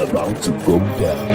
about to go down.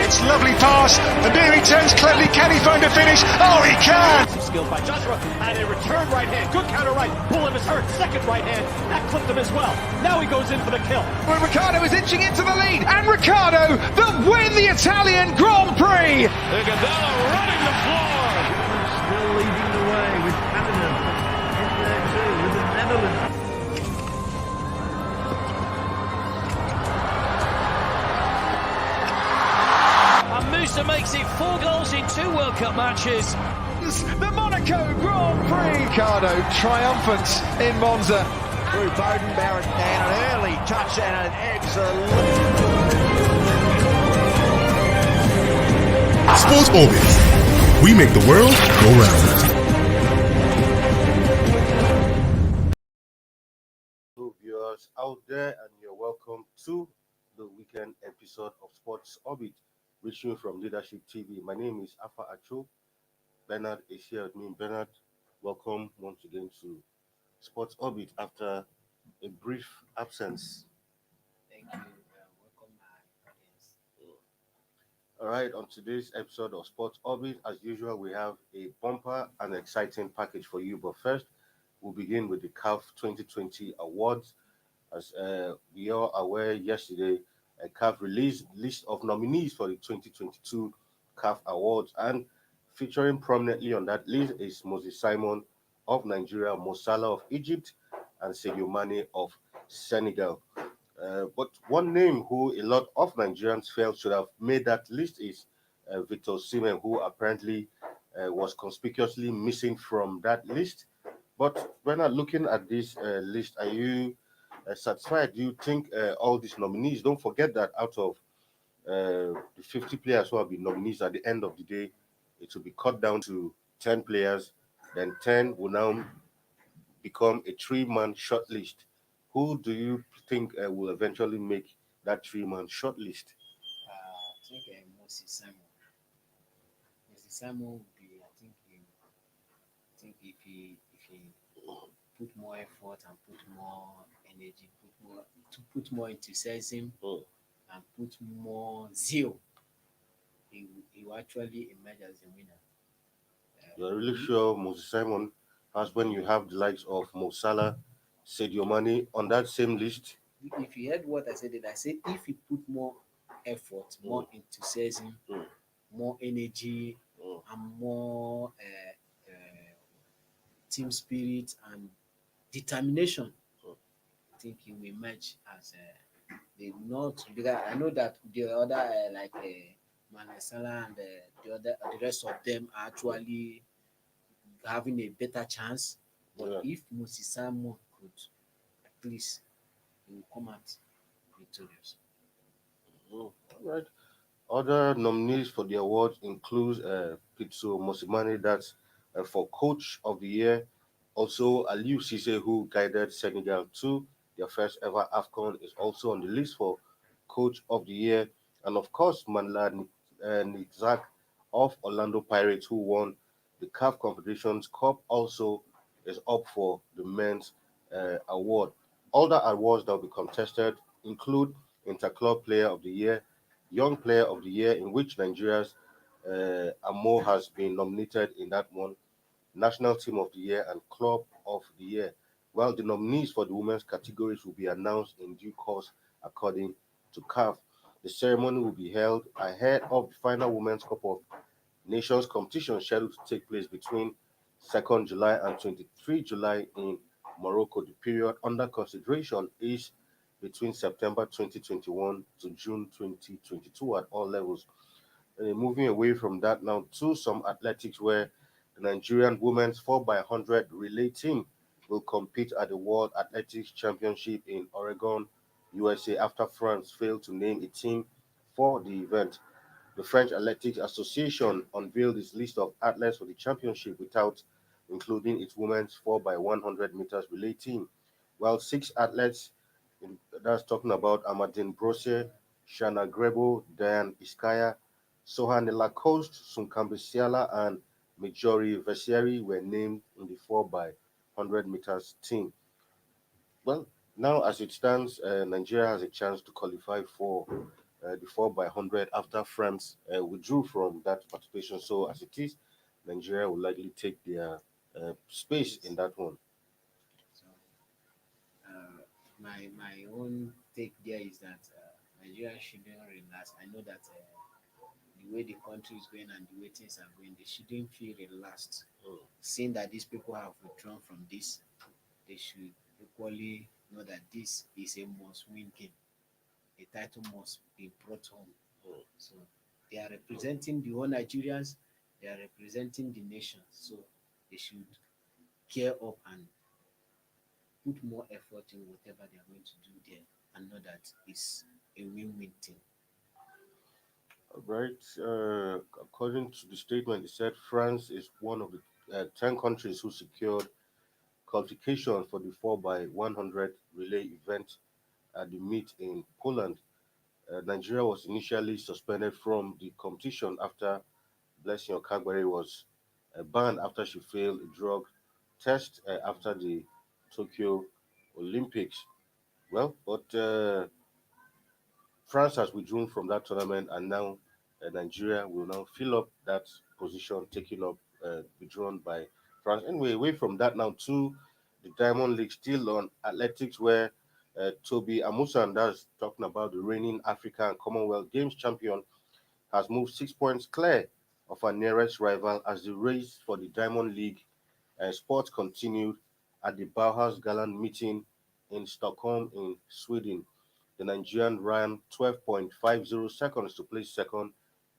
It's lovely pass, and here he turns cleverly. Can he find a finish? Oh, he can! Skilled by Joshua, and a return right hand. Good counter right. Bullen is hurt. Second right hand. That clipped him as well. Now he goes in for the kill. Well, Ricciardo is inching into the lead, and Ricciardo that win the Italian Grand Prix! Iguodala running the floor. Still leading the way with Canada in there too, with the Netherlands. And Musa makes it 4 goals in 2 World Cup matches. The Monaco Grand Prix! Ricciardo triumphant in Monza. Through Bowden Barrett and an early touch and an excellent. Sports Orbit. We make the world go round. Hello, viewers out there, and you're welcome to the weekend episode of Sports Orbit, reaching from Leadership TV. My name is Afa Acho. Bernard is here with me. Bernard, welcome once again to Sports Orbit after a brief absence. Thank you. Welcome my audience. All right, on today's episode of Sports Orbit, as usual, we have a bumper and exciting package for you. But first, we'll begin with the CAF 2020 Awards. As we are aware, yesterday, CAF released list of nominees for the 2022 CAF Awards, and featuring prominently on that list is Moses Simon of Nigeria, Salah of Egypt, and Sadio Mane of Senegal. But one name who a lot of Nigerians felt should have made that list is Victor Osimhen, who apparently was conspicuously missing from that list. But when I'm looking at this list, are you satisfied? Do you think all these nominees, don't forget that out of the 50 players who have been nominees at the end of the day, it will be cut down to 10 players, then 10 will now become a 3-man shortlist. Who do you think will eventually make that 3-man shortlist? I think Moses Simon. Moses Simon would be. I think if he put more effort and put more energy, put more enthusiasm, and put more zeal, he will actually emerge as a winner. You're really sure Moses Simon, as when you have the likes of Mo Salah, Sadio Mane on that same list? If you heard what I said, if he put more effort, more enthusiasm, more energy, and more team spirit and determination, I think he will emerge as the not. Because I know that the other Mane Salah and the rest of them are actually having a better chance. But if Moses Simon could, at least he will come out victorious. All right. Other nominees for the awards include Pitso Mosimane, that's for Coach of the Year. Also, Aliou Cisse, who guided Senegal to their first ever AFCON, is also on the list for Coach of the Year. And of course, Manla Nixak of Orlando Pirates, who won the CAF Confederations Cup, also is up for the men's award. Other awards that will be contested include Interclub Player of the Year, Young Player of the Year, in which Nigeria's Amo has been nominated in that one, National Team of the Year, and Club of the Year. While the nominees for the women's categories will be announced in due course according to CAF. The ceremony will be held ahead of the final Women's Cup of Nations competition scheduled to take place between 2nd July and 23 July in Morocco. The period under consideration is between September 2021 to June 2022 at all levels. Moving away from that now to some athletics, where the Nigerian women's 4x100 relay team will compete at the World Athletics Championship in Oregon, USA, after France failed to name a team for the event. The French Athletics Association unveiled its list of athletes for the championship without including its women's 4x100 meters relay team. while six athletes, that's talking about Amadine Brose, Shana Grebo, Diane Iskaya, Sohane Lacoste, Sunkambi Siala, and Majori Vesieri were named in the 4 by 100 meters team. Well, now as it stands, Nigeria has a chance to qualify for the 4 by 100 after France withdrew from that participation. So as it is, Nigeria will likely take their space in that one. So uh, my own take there is that Nigeria shouldn't relax. I know that the way the country is going and the way things are going, they shouldn't feel relaxed. Seeing that these people have withdrawn from this, they should equally know that this is a must-win game. A title must be brought home. So they are representing the whole Nigerians. They are representing the nation. So they should gear up and put more effort in whatever they are going to do there and know that it's a win-win thing. Right. According to the statement, it said France is one of the 10 countries who secured qualification for the 4 by 100 relay event at the meet in Poland. Nigeria was initially suspended from the competition after Blessing Okagbare was banned after she failed a drug test after the Tokyo Olympics. Well, but France has withdrawn from that tournament, and now Nigeria will now fill up that position taken up, withdrawn by France. Anyway, away from that now to the Diamond League, still on athletics, where Toby Amusan, that's talking about the reigning African and Commonwealth Games champion, has moved 6 points clear of her nearest rival as the race for the Diamond League sports continued at the Bauhaus Galant meeting in Stockholm in Sweden. The Nigerian ran 12.50 seconds to place second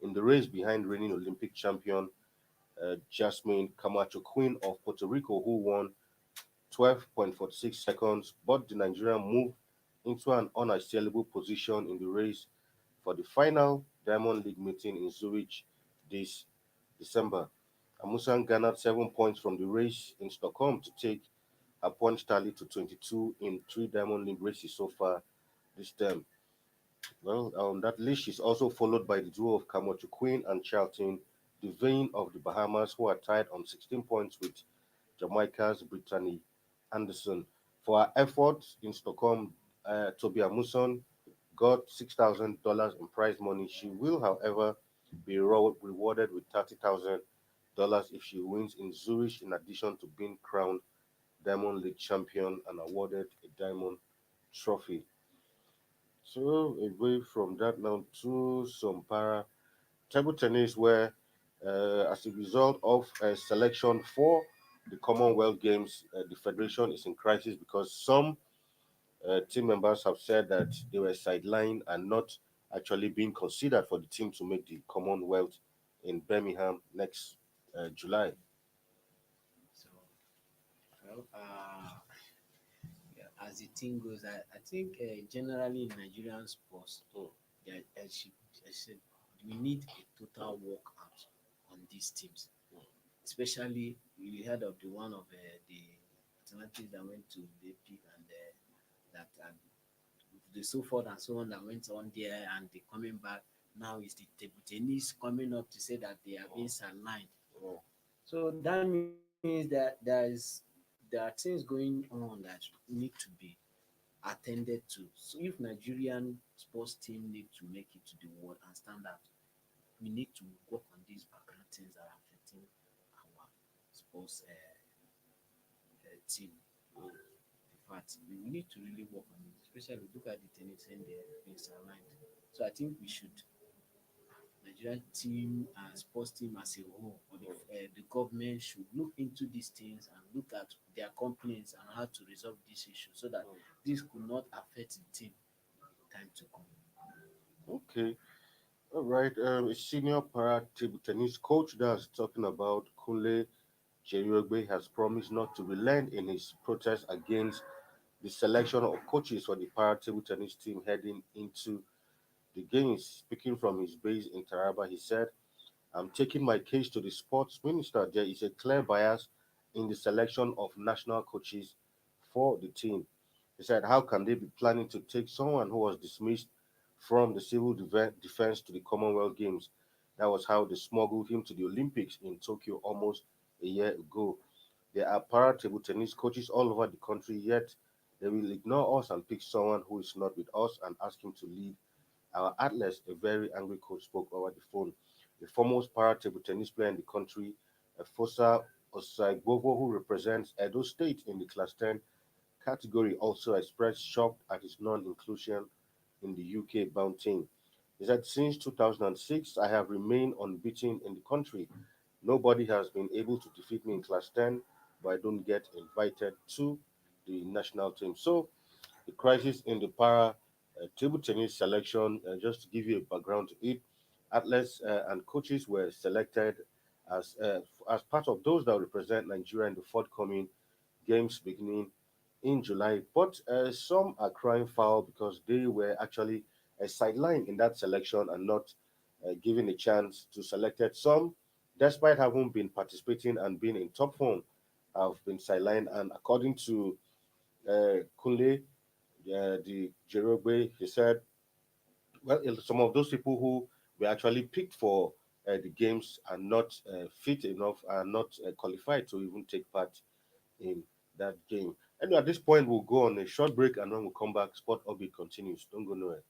in the race behind reigning Olympic champion Jasmine Camacho Queen of Puerto Rico, who won 12.46 seconds, but the Nigerian moved into an unassailable position in the race for the final Diamond League meeting in Zurich this December. Amusan garnered 7 points from the race in Stockholm to take her points tally to 22 in three Diamond League races so far this term. Well, on that list, she's also followed by the duo of Camacho Queen and Charlton Devane of the Bahamas, who are tied on 16 points with Jamaica's Brittany Anderson. For her efforts in Stockholm, Toby Amuson got $6,000 in prize money. She will, however, be rewarded with $30,000 if she wins in Zurich, in addition to being crowned Diamond League champion and awarded a diamond trophy. So away from that now to some para table tennis, where as a result of selection for the Commonwealth Games, the federation is in crisis because some team members have said that they were sidelined and not actually being considered for the team to make the Commonwealth in Birmingham next July. So, well, yeah, as the thing goes, I think generally in Nigerian sports, I said, we need a total workout on these teams. Especially, we heard of the one of the Atlantic that went to the peak and that the so forth and so on that went on there and they coming back. Now is the table tennis coming up to say that they are being sidelined. So that means that there are things going on that need to be attended to. So if Nigerian sports team need to make it to the world and stand out, we need to work on these background things that are affecting our sports team. In fact, we need to really work on it, especially look at the tennis and the things aligned. So I think we should Nigerian team and sports team as a whole, or the government should look into these things and look at their complaints and how to resolve this issue so that this could not affect the team in time to come. Okay, all right. A senior para table tennis coach that's talking about Kunle Jerigbe has promised not to relent in his protest against the selection of coaches for the para table tennis team heading into the games. Speaking from his base in Taraba, he said, I'm taking my case to the sports minister. There is a clear bias in the selection of national coaches for the team. He said, how can they be planning to take someone who was dismissed from the civil defense to the Commonwealth Games? That was how they smuggled him to the Olympics in Tokyo almost a year ago. There are para table tennis coaches all over the country, yet they will ignore us and pick someone who is not with us and ask him to lead our athletes. A very angry coach spoke over the phone. The foremost para table tennis player in the country, Fosa Osagbovo, who represents Edo State in the Class 10 category, also expressed shock at his non-inclusion in the UK bound team. He said, since 2006, I have remained unbeaten in the country. Nobody has been able to defeat me in Class 10, but I don't get invited to the national team. So the crisis in the para table tennis selection, just to give you a background to it, athletes and coaches were selected as part of those that represent Nigeria in the forthcoming games beginning in July. But some are crying foul because they were actually sidelined in that selection and not given a chance to select it. Some, despite having been participating and being in top form, have been sidelined. And according to Kunle, the Jerogbe, he said, well, some of those people who were actually picked for the games are not fit enough, are not qualified to even take part in that game. And at this point, we'll go on a short break and when we come back, Sport Orbit continues. Don't go nowhere.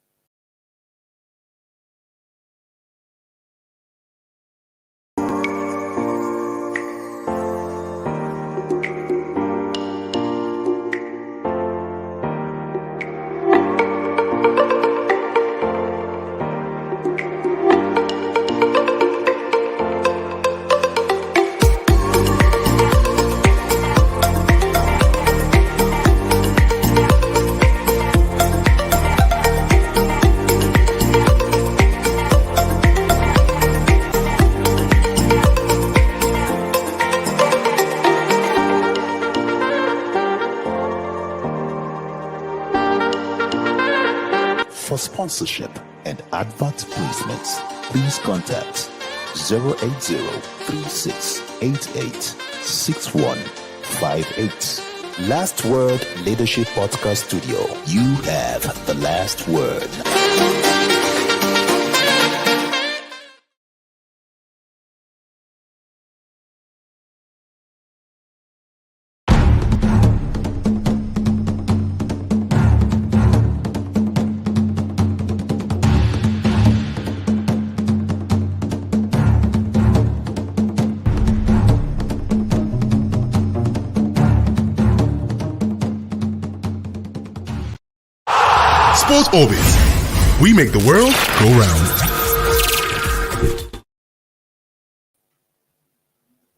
For sponsorship and advert placements, please contact 080-3688-6158. Last Word Leadership Podcast Studio. You have the last word. Sport Orbit. We make the world go round.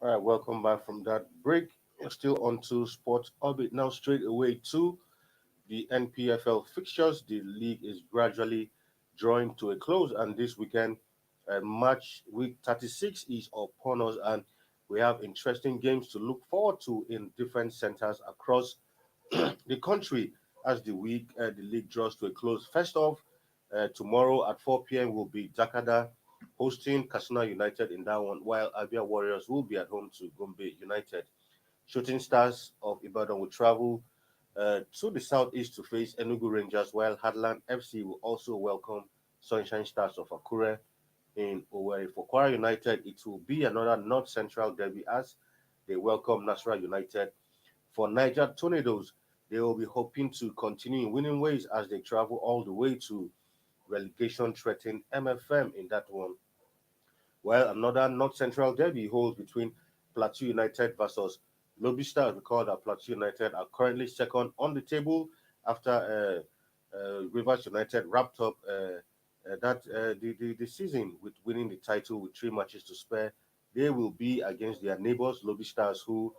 All right, welcome back from that break. We're still on to Sport Orbit. Now, straight away to the NPFL fixtures. The league is gradually drawing to a close, and this weekend, match week 36 is upon us, and we have interesting games to look forward to in different centers across the country as the league draws to a close. First off, tomorrow at 4 p.m. will be Jakada hosting Kasuna United in that one, while Abia Warriors will be at home to Gombe United. Shooting Stars of Ibadan will travel to the southeast to face Enugu Rangers, while Hadland FC will also welcome Sunshine Stars of Akure in Owerri. For Kwara United, it will be another North Central derby as they welcome Nasra United. For Niger Tornadoes, they will be hoping to continue in winning ways as they travel all the way to relegation threatened MFM in that one. While another North Central derby holds between Plateau United versus Lobby Stars. Recall that Plateau United are currently second on the table after Rivers United wrapped up the season with winning the title with 3 matches to spare. They will be against their neighbors, Lobby Stars, who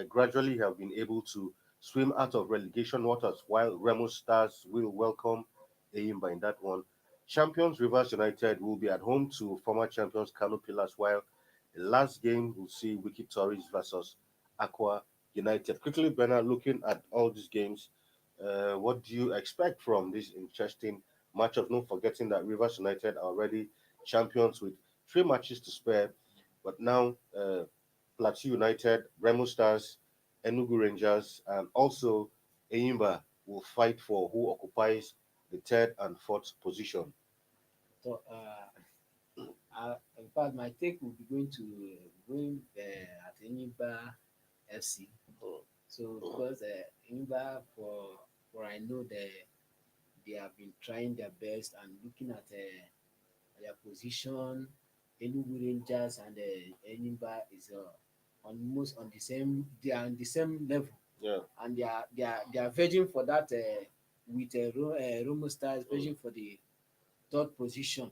gradually have been able to swim out of relegation waters, while Remo Stars will welcome Eyimba in that one. Champions Rivers United will be at home to former champions Kano Pillars, while the last game will see Wiki Tories versus Aqua United. Quickly, Bernard, looking at all these games, what do you expect from this interesting matchup? Not forgetting that Rivers United are already champions with 3 matches to spare, but now Plateau United, Remo Stars, Enugu Rangers, and also Eyimba will fight for who occupies the third and fourth position. So, in fact, my take will be going at Enyimba FC. So because Enyimba, for I know they have been trying their best and looking at their position. Enugu Rangers and Enyimba is almost on the same. They are on the same level, Yeah. and they are verging for that with Romo Stars verging for the third position.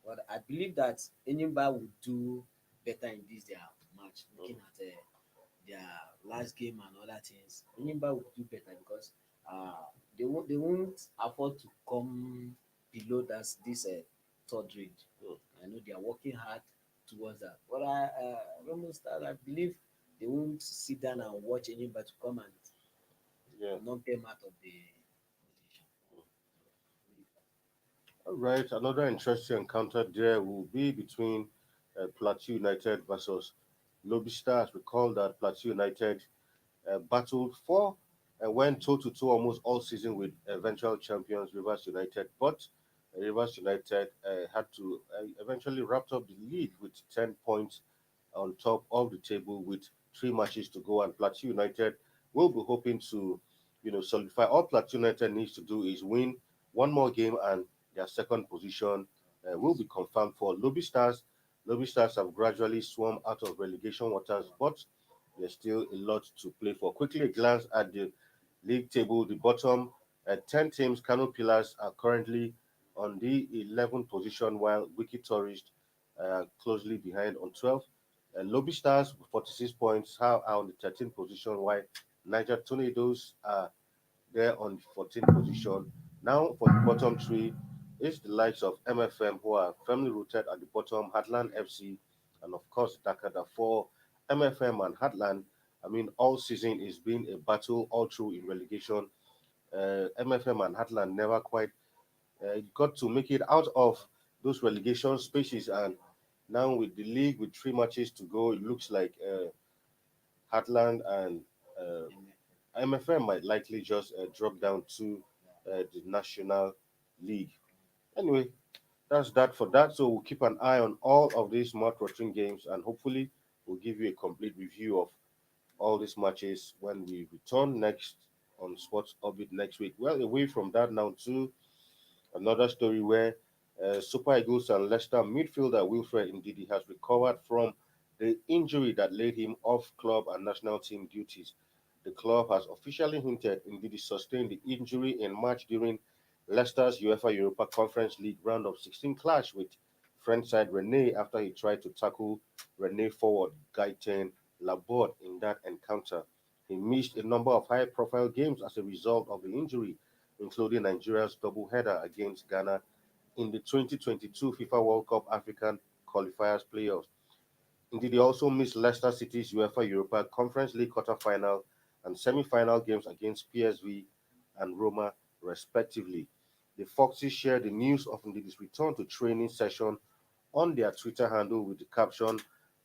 But I believe that Enyimba will do better in this their match. Looking at their last game and other things, Enyimba will do better because they won't afford to come below this third range. I know they are working hard towards that. But Remo Stars, I believe they won't sit down and watch Enyimba to come and Yeah. knock them out of the position. All right. Another interesting encounter there will be between Plateau United versus Lobby Stars. Recall that Plateau United battled for and went toe to toe almost all season with eventual champions Rivers United, but Rivers United had to eventually wrap up the lead with 10 points on top of the table with 3 matches to go. And Plateau United will be hoping to, solidify. All Plateau United needs to do is win one more game, and their second position will be confirmed for Lobby Stars. Lobby Stars have gradually swum out of relegation waters, but there's still a lot to play for. Quickly a glance at the league table. The bottom 10 teams, Kano Pillars, are currently on the 11th position, while Wiki Tourist closely behind on 12. Lobby Stars, 46 points, are on the 13th position, while Niger Tornadoes are there on the 14th position. Now, for the bottom three, is the likes of MFM, who are firmly rooted at the bottom, Heartland FC, and of course, Dakar. For MFM and Heartland, I mean, all season it's been a battle all through in relegation. MFM and Heartland never quite got to make it out of those relegation spaces, and now with the league with 3 matches to go, it looks like Heartland and MFM might likely just drop down to the National League. Anyway, that's that for that. So we'll keep an eye on all of these mouth-watering games, and hopefully we'll give you a complete review of all these matches when we return next on Sports Orbit next week. Well, away from that now to another story where Super Eagles and Leicester midfielder Wilfred Ndidi has recovered from the injury that laid him off club and national team duties. The club has officially hinted Ndidi sustained the injury in March during Leicester's UEFA Europa Conference League round of 16 clash with French side Rene after he tried to tackle Rene forward Gaëtan Laborde in that encounter. He missed a number of high-profile games as a result of the injury, including Nigeria's double-header against Ghana in the 2022 FIFA World Cup African qualifiers playoffs. Indeed, he also missed Leicester City's UEFA Europa Conference League quarter-final and semi-final games against PSV and Roma, respectively. The Foxes shared the news of Ndidi's return to training session on their Twitter handle with the caption,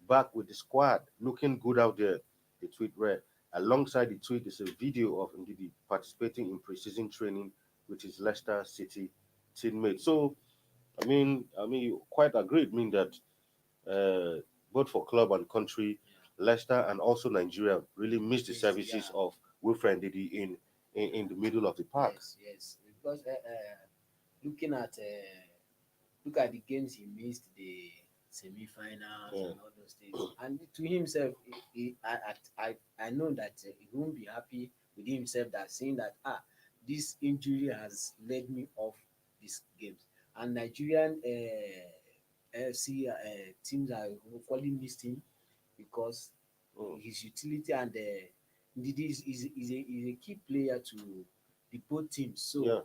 "Back with the squad, looking good out there," the tweet read. Alongside the tweet is a video of Ndidi participating in pre-season training with his Leicester City teammate. So, you quite agreed, mean that uh, both for club and country, Leicester and also Nigeria really missed the Yes, services of Wilfred Ndidi in the middle of the park. yes. Because looking at look at the games he missed, the semi-finals Yeah. and all those things, and to himself, I know that he won't be happy with himself that saying that this injury has led me off these games, and Nigerian FC teams are hopefully missed him because his utility and Ndidi is a key player to the both teams. So Yeah.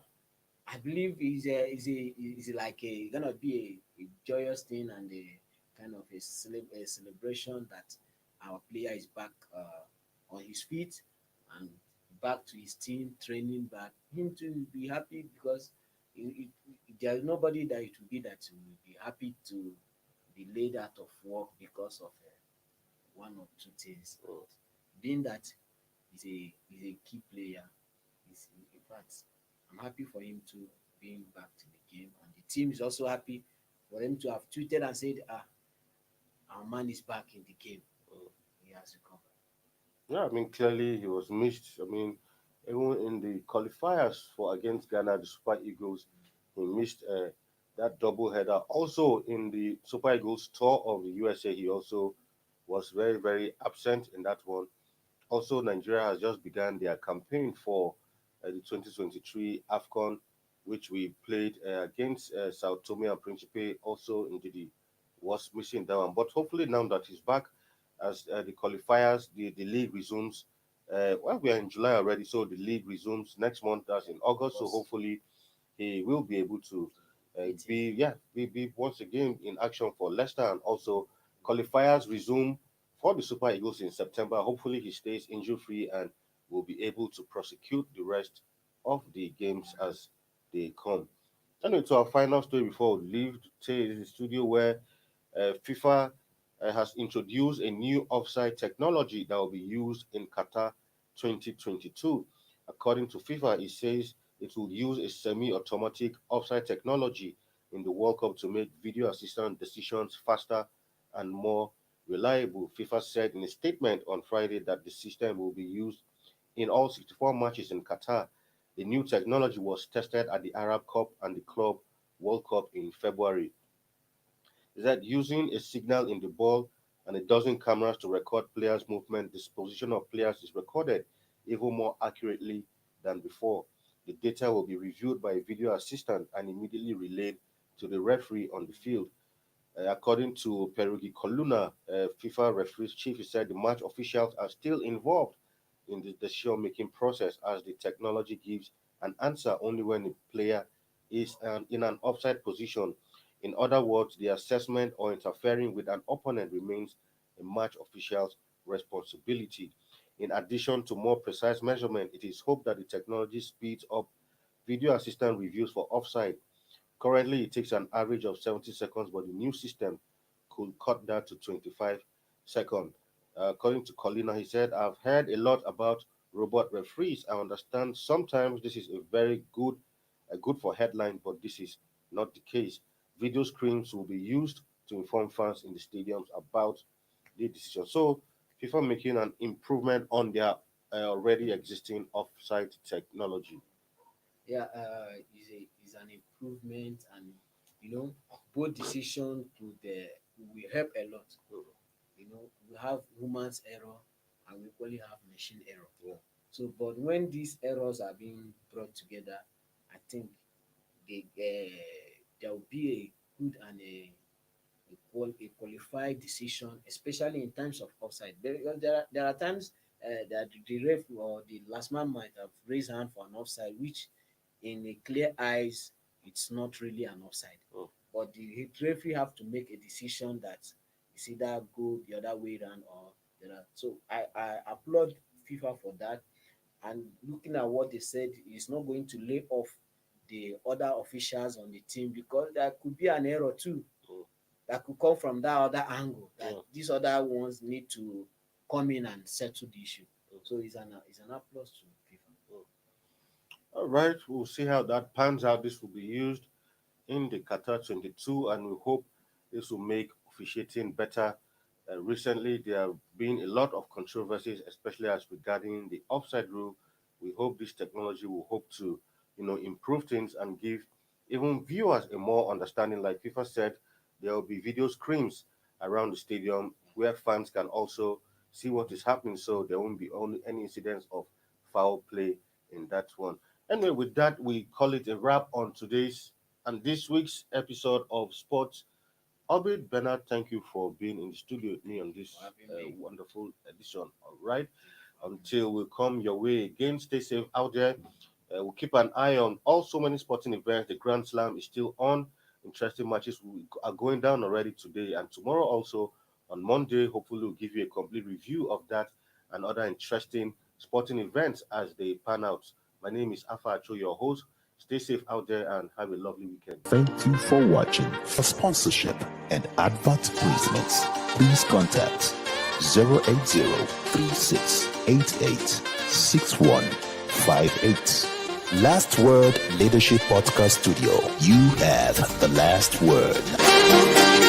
I believe is like a gonna be a joyous thing and a kind of a celebration that our player is back on his feet and back to his team training back. Him to be happy because there's nobody that it will be that will be happy to be laid out of work because of one or two things. Being that he's a key player In fact, I'm happy for him to being back to the game, and the team is also happy for him to have tweeted and said, our man is back in the game. He has recovered. Yeah, I mean, clearly he was missed. I mean, even in the qualifiers for against Ghana, the Super Eagles, he missed that double header. Also, in the Super Eagles tour of the USA, he also was very, very absent in that one. Also, Nigeria has just begun their campaign for the 2023 AFCON, which we played against Sao Tome and Principe. Also, indeed, he was missing that one. But hopefully, now that he's back, as the qualifiers, the league resumes. Well, we are in July already, so the league resumes next month. That's in August. So hopefully, he will be able to be once again in action for Leicester, and also qualifiers resume for the Super Eagles in September. Hopefully, he stays injury free and will be able to prosecute the rest of the games as they come. Anyway, to our final story before we leave the studio, where FIFA has introduced a new offside technology that will be used in Qatar 2022. According to FIFA, it says it will use a semi-automatic offside technology in the World Cup to make video assistant decisions faster and more reliable. FIFA said in a statement on Friday that the system will be used in all 64 matches in Qatar. The new technology was tested at the Arab Cup and the Club World Cup in February. Is that using a signal in the ball and a dozen cameras to record players' movement, the position of players is recorded even more accurately than before. The data will be reviewed by a video assistant and immediately relayed to the referee on the field. According to Perugi Coluna, FIFA referees chief, he said the match officials are still involved in the decision-making process, as the technology gives an answer only when a player is in an offside position. In other words, the assessment or interfering with an opponent remains a match official's responsibility. In addition to more precise measurement, it is hoped that the technology speeds up video assistant reviews for offside. Currently, it takes an average of 70 seconds, but the new system could cut that to 25 seconds. According to Colina, he said, I've heard a lot about robot referees. I understand sometimes this is very good for headline, but this is not the case. Video screens will be used to inform fans in the stadiums about the decision. So, FIFA making an improvement on their already existing offside technology. Yeah, is an improvement, and both decision will help a lot. We have human's error and we equally have machine error. Yeah. So, but when these errors are being brought together, I think there will be a good and a qualified decision, especially in terms of offside. Because there are times that the ref or the last man might have raised hand for an offside, which in a clear eyes it's not really an offside. But the referee have to make a decision that it's either go the other way around or the other. So I applaud FIFA for that. And looking at what they said, it's not going to lay off the other officials on the team, because there could be an error too that could come from that other angle that these other ones need to come in and settle the issue. So it's an applause to FIFA. All right, we'll see how that pans out. This will be used in the Qatar 22, and we hope this will make officiating better. Recently, there have been a lot of controversies, especially as regarding the offside rule. We hope this technology will hope to, improve things and give even viewers a more understanding. Like FIFA said, there will be video screens around the stadium where fans can also see what is happening, so there won't be any incidents of foul play in that one. Anyway, with that, we call it a wrap on today's and this week's episode of Sports. Albert Bernard, thank you for being in the studio with me on this wonderful edition. All right. Until we come your way again, stay safe out there. We'll keep an eye on so many sporting events. The Grand Slam is still on. Interesting matches are going down already today and tomorrow. Also on Monday, hopefully we'll give you a complete review of that and other interesting sporting events as they pan out. My name is Afa Acho, your host. Stay safe out there and have a lovely weekend. Thank you for watching. For sponsorship and advert placements, please contact 080-3688-61 558. Last Word Leadership Podcast Studio. You have the last word.